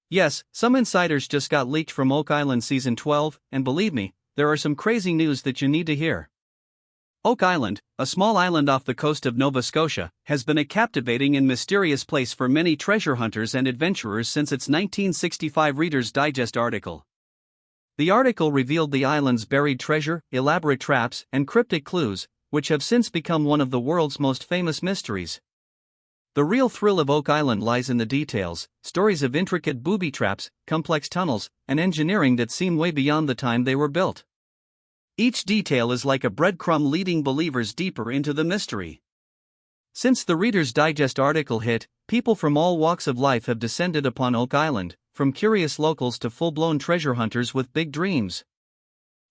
Yes, some insiders just got leaked from Oak Island Season 12, and believe me, there are some crazy news that you need to hear. Oak Island, a small island off the coast of Nova Scotia, has been a captivating and mysterious place for many treasure hunters and adventurers since its 1965 Reader's Digest article. The article revealed the island's buried treasure, elaborate traps, and cryptic clues, which have since become one of the world's most famous mysteries. The real thrill of Oak Island lies in the details, stories of intricate booby traps, complex tunnels, and engineering that seem way beyond the time they were built. Each detail is like a breadcrumb leading believers deeper into the mystery. Since the Reader's Digest article hit, people from all walks of life have descended upon Oak Island, from curious locals to full-blown treasure hunters with big dreams.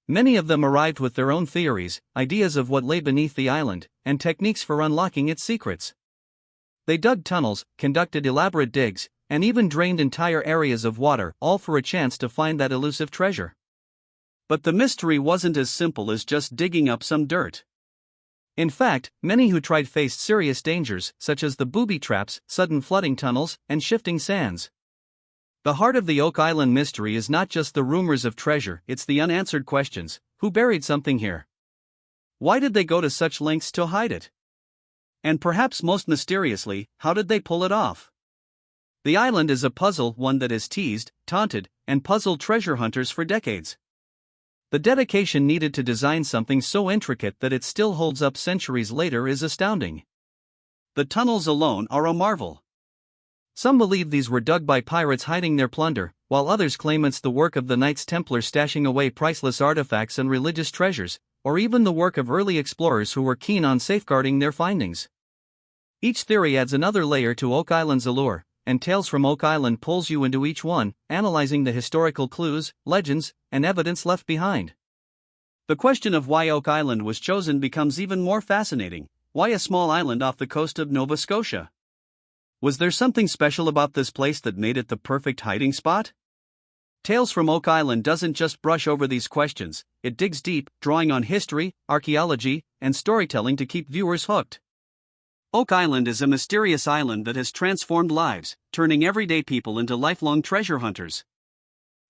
Many of them arrived with their own theories, ideas of what lay beneath the island, and techniques for unlocking its secrets. They dug tunnels, conducted elaborate digs, and even drained entire areas of water, all for a chance to find that elusive treasure. But the mystery wasn't as simple as just digging up some dirt. In fact, many who tried faced serious dangers, such as the booby traps, sudden flooding tunnels, and shifting sands. The heart of the Oak Island mystery is not just the rumors of treasure, it's the unanswered questions. Who buried something here? Why did they go to such lengths to hide it? And perhaps most mysteriously, how did they pull it off? The island is a puzzle, one that has teased, taunted, and puzzled treasure hunters for decades. The dedication needed to design something so intricate that it still holds up centuries later is astounding. The tunnels alone are a marvel. Some believe these were dug by pirates hiding their plunder, while others claim it's the work of the Knights Templar stashing away priceless artifacts and religious treasures, or even the work of early explorers who were keen on safeguarding their findings. Each theory adds another layer to Oak Island's allure, and Tales from Oak Island pulls you into each one, analyzing the historical clues, legends, and evidence left behind. The question of why Oak Island was chosen becomes even more fascinating. Why a small island off the coast of Nova Scotia? Was there something special about this place that made it the perfect hiding spot? Tales from Oak Island doesn't just brush over these questions, it digs deep, drawing on history, archaeology, and storytelling to keep viewers hooked. Oak Island is a mysterious island that has transformed lives, turning everyday people into lifelong treasure hunters.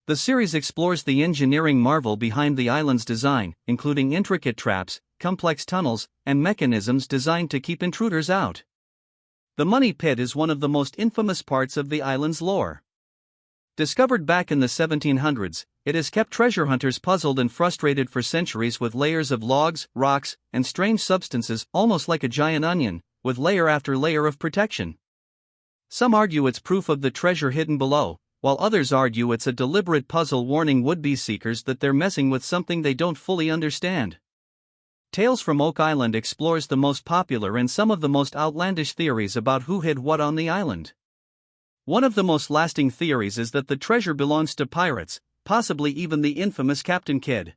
The series explores the engineering marvel behind the island's design, including intricate traps, complex tunnels, and mechanisms designed to keep intruders out. The Money Pit is one of the most infamous parts of the island's lore. Discovered back in the 1700s, it has kept treasure hunters puzzled and frustrated for centuries with layers of logs, rocks, and strange substances, almost like a giant onion, with layer after layer of protection. Some argue it's proof of the treasure hidden below, while others argue it's a deliberate puzzle warning would-be seekers that they're messing with something they don't fully understand. Tales from Oak Island explores the most popular and some of the most outlandish theories about who hid what on the island. One of the most lasting theories is that the treasure belongs to pirates, possibly even the infamous Captain Kidd.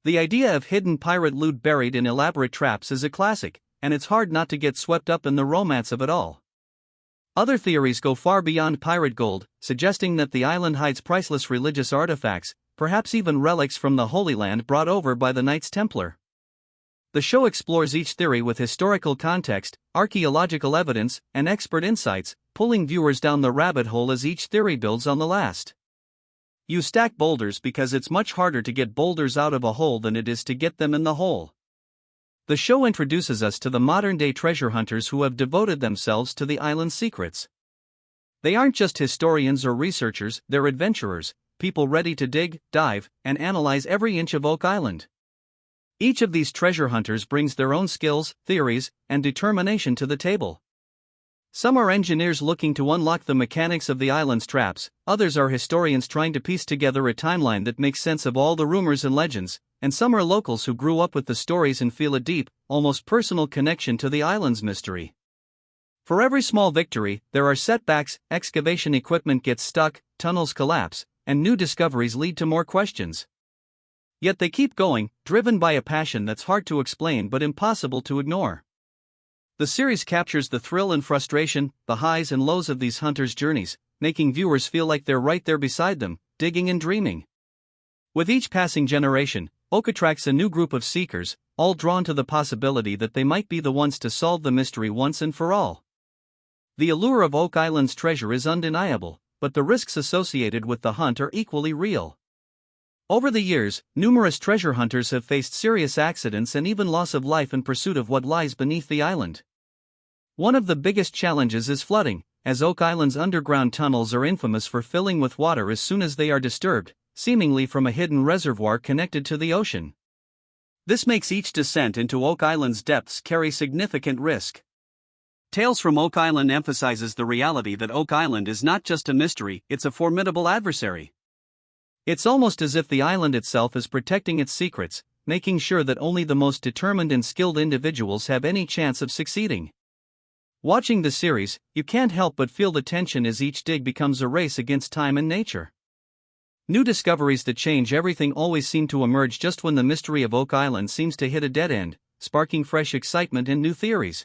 The idea of hidden pirate loot buried in elaborate traps is a classic, and it's hard not to get swept up in the romance of it all. Other theories go far beyond pirate gold, suggesting that the island hides priceless religious artifacts, perhaps even relics from the Holy Land brought over by the Knights Templar. The show explores each theory with historical context, archaeological evidence, and expert insights, pulling viewers down the rabbit hole as each theory builds on the last. You stack boulders because it's much harder to get boulders out of a hole than it is to get them in the hole. The show introduces us to the modern-day treasure hunters who have devoted themselves to the island's secrets. They aren't just historians or researchers, they're adventurers, people ready to dig, dive, and analyze every inch of Oak Island. Each of these treasure hunters brings their own skills, theories, and determination to the table. Some are engineers looking to unlock the mechanics of the island's traps, others are historians trying to piece together a timeline that makes sense of all the rumors and legends, and some are locals who grew up with the stories and feel a deep, almost personal connection to the island's mystery. For every small victory, there are setbacks, excavation equipment gets stuck, tunnels collapse, and new discoveries lead to more questions. Yet they keep going, driven by a passion that's hard to explain but impossible to ignore. The series captures the thrill and frustration, the highs and lows of these hunters' journeys, making viewers feel like they're right there beside them, digging and dreaming. With each passing generation, Oak attracts a new group of seekers, all drawn to the possibility that they might be the ones to solve the mystery once and for all. The allure of Oak Island's treasure is undeniable, but the risks associated with the hunt are equally real. Over the years, numerous treasure hunters have faced serious accidents and even loss of life in pursuit of what lies beneath the island. One of the biggest challenges is flooding, as Oak Island's underground tunnels are infamous for filling with water as soon as they are disturbed, seemingly from a hidden reservoir connected to the ocean. This makes each descent into Oak Island's depths carry significant risk. Tales from Oak Island emphasizes the reality that Oak Island is not just a mystery, it's a formidable adversary. It's almost as if the island itself is protecting its secrets, making sure that only the most determined and skilled individuals have any chance of succeeding. Watching the series, you can't help but feel the tension as each dig becomes a race against time and nature. New discoveries that change everything always seem to emerge just when the mystery of Oak Island seems to hit a dead end, sparking fresh excitement and new theories.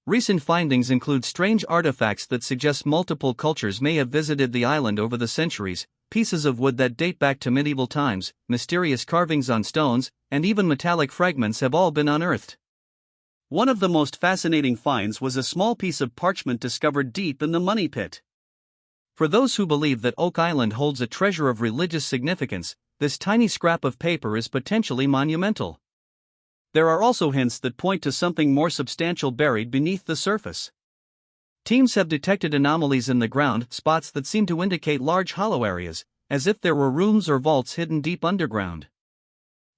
Recent findings include strange artifacts that suggest multiple cultures may have visited the island over the centuries, pieces of wood that date back to medieval times, mysterious carvings on stones, and even metallic fragments have all been unearthed. One of the most fascinating finds was a small piece of parchment discovered deep in the Money Pit. For those who believe that Oak Island holds a treasure of religious significance, this tiny scrap of paper is potentially monumental. There are also hints that point to something more substantial buried beneath the surface. Teams have detected anomalies in the ground, spots that seem to indicate large hollow areas, as if there were rooms or vaults hidden deep underground.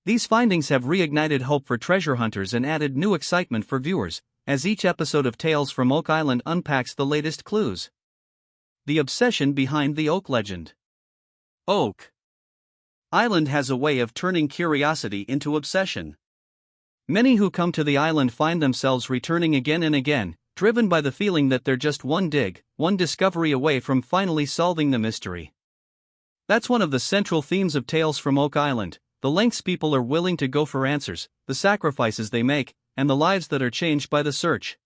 These findings have reignited hope for treasure hunters and added new excitement for viewers, as each episode of Tales from Oak Island unpacks the latest clues. The obsession behind the Oak legend. Oak Island has a way of turning curiosity into obsession. Many who come to the island find themselves returning again and again, driven by the feeling that they're just one dig, one discovery away from finally solving the mystery. That's one of the central themes of Tales from Oak Island: the lengths people are willing to go for answers, the sacrifices they make, and the lives that are changed by the search.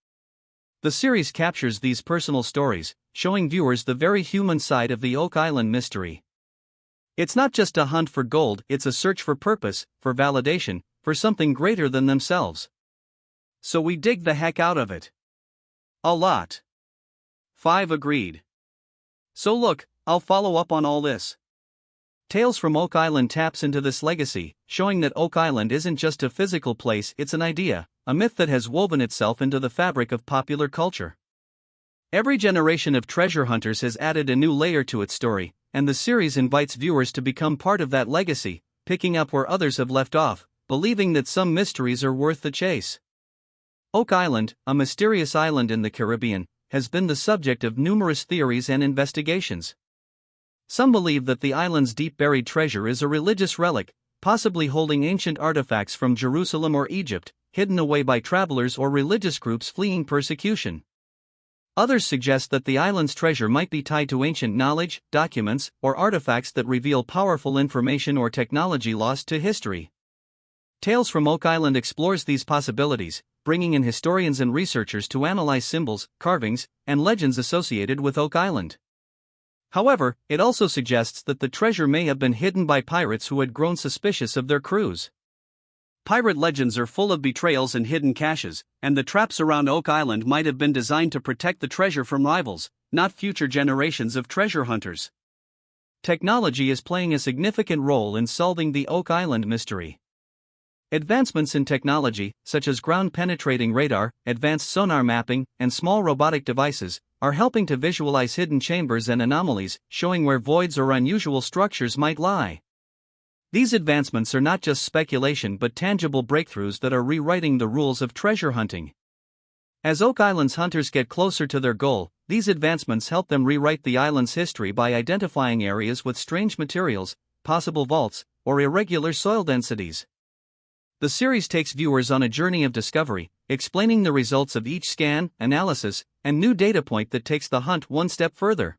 The series captures these personal stories, showing viewers the very human side of the Oak Island mystery. It's not just a hunt for gold, it's a search for purpose, for validation, for something greater than themselves. So we dig the heck out of it. A lot. 5 agreed. So look, I'll follow up on all this. Tales from Oak Island taps into this legacy, showing that Oak Island isn't just a physical place, it's an idea, a myth that has woven itself into the fabric of popular culture. Every generation of treasure hunters has added a new layer to its story, and the series invites viewers to become part of that legacy, picking up where others have left off, believing that some mysteries are worth the chase. Oak Island, a mysterious island in the Caribbean, has been the subject of numerous theories and investigations. Some believe that the island's deep-buried treasure is a religious relic, possibly holding ancient artifacts from Jerusalem or Egypt, hidden away by travelers or religious groups fleeing persecution. Others suggest that the island's treasure might be tied to ancient knowledge, documents, or artifacts that reveal powerful information or technology lost to history. Tales from Oak Island explores these possibilities, bringing in historians and researchers to analyze symbols, carvings, and legends associated with Oak Island. However, it also suggests that the treasure may have been hidden by pirates who had grown suspicious of their crews. Pirate legends are full of betrayals and hidden caches, and the traps around Oak Island might have been designed to protect the treasure from rivals, not future generations of treasure hunters. Technology is playing a significant role in solving the Oak Island mystery. Advancements in technology, such as ground-penetrating radar, advanced sonar mapping, and small robotic devices, are helping to visualize hidden chambers and anomalies, showing where voids or unusual structures might lie. These advancements are not just speculation but tangible breakthroughs that are rewriting the rules of treasure hunting. As Oak Island's hunters get closer to their goal, these advancements help them rewrite the island's history by identifying areas with strange materials, possible vaults, or irregular soil densities. The series takes viewers on a journey of discovery, explaining the results of each scan, analysis, and new data point that takes the hunt one step further.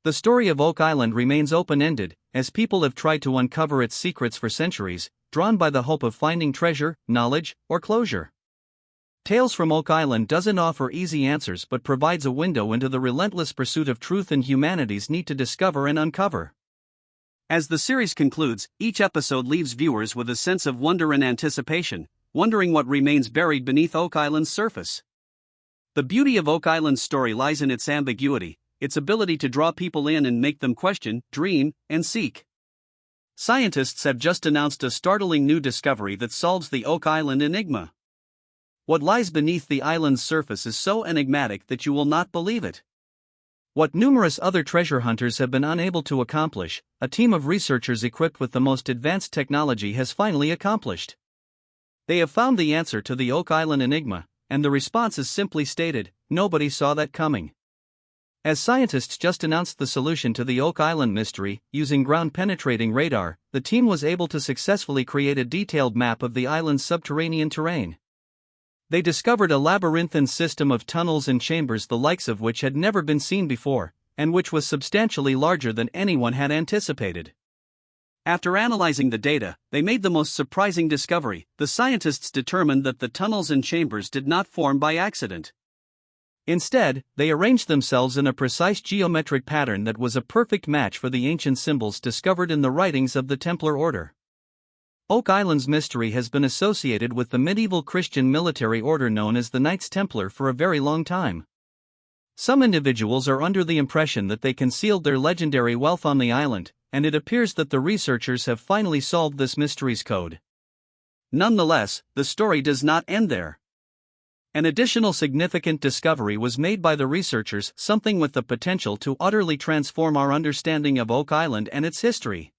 The story of Oak Island remains open-ended, as people have tried to uncover its secrets for centuries, drawn by the hope of finding treasure, knowledge, or closure. Tales from Oak Island doesn't offer easy answers but provides a window into the relentless pursuit of truth and humanity's need to discover and uncover. As the series concludes, each episode leaves viewers with a sense of wonder and anticipation, wondering what remains buried beneath Oak Island's surface. The beauty of Oak Island's story lies in its ambiguity, its ability to draw people in and make them question, dream, and seek. Scientists have just announced a startling new discovery that solves the Oak Island enigma. What lies beneath the island's surface is so enigmatic that you will not believe it. What numerous other treasure hunters have been unable to accomplish, a team of researchers equipped with the most advanced technology has finally accomplished. They have found the answer to the Oak Island enigma, and the response is simply stated: nobody saw that coming. As scientists just announced the solution to the Oak Island mystery, using ground-penetrating radar, the team was able to successfully create a detailed map of the island's subterranean terrain. They discovered a labyrinthine system of tunnels and chambers the likes of which had never been seen before, and which was substantially larger than anyone had anticipated. After analyzing the data, they made the most surprising discovery. The scientists determined that the tunnels and chambers did not form by accident. Instead, they arranged themselves in a precise geometric pattern that was a perfect match for the ancient symbols discovered in the writings of the Templar Order. Oak Island's mystery has been associated with the medieval Christian military order known as the Knights Templar for a very long time. Some individuals are under the impression that they concealed their legendary wealth on the island, and it appears that the researchers have finally solved this mystery's code. Nonetheless, the story does not end there. An additional significant discovery was made by the researchers, something with the potential to utterly transform our understanding of Oak Island and its history.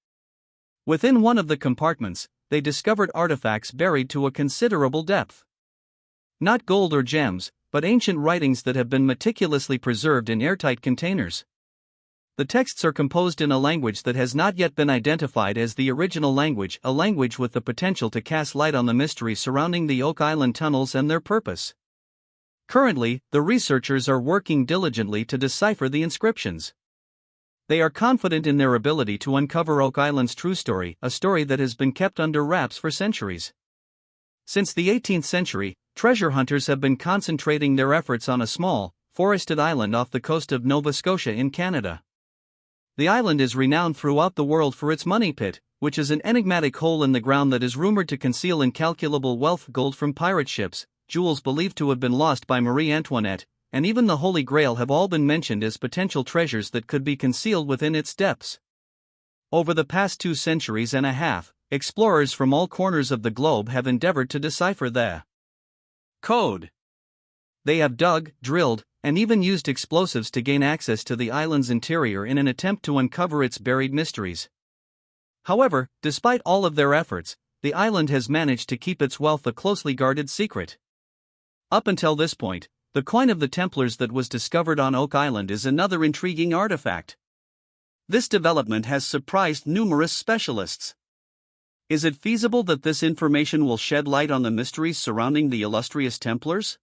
Within one of the compartments, they discovered artifacts buried to a considerable depth. Not gold or gems, but ancient writings that have been meticulously preserved in airtight containers. The texts are composed in a language that has not yet been identified as the original language, a language with the potential to cast light on the mystery surrounding the Oak Island tunnels and their purpose. Currently, the researchers are working diligently to decipher the inscriptions. They are confident in their ability to uncover Oak Island's true story, a story that has been kept under wraps for centuries. Since the 18th century, treasure hunters have been concentrating their efforts on a small, forested island off the coast of Nova Scotia in Canada. The island is renowned throughout the world for its money pit, which is an enigmatic hole in the ground that is rumored to conceal incalculable wealth: gold from pirate ships, jewels believed to have been lost by Marie Antoinette, and even the Holy Grail have all been mentioned as potential treasures that could be concealed within its depths. Over the past 2 centuries and a half, explorers from all corners of the globe have endeavored to decipher the code. They have dug, drilled, and even used explosives to gain access to the island's interior in an attempt to uncover its buried mysteries. However, despite all of their efforts, the island has managed to keep its wealth a closely guarded secret. Up until this point, the coin of the Templars that was discovered on Oak Island is another intriguing artifact. This development has surprised numerous specialists. Is it feasible that this information will shed light on the mysteries surrounding the illustrious Templars?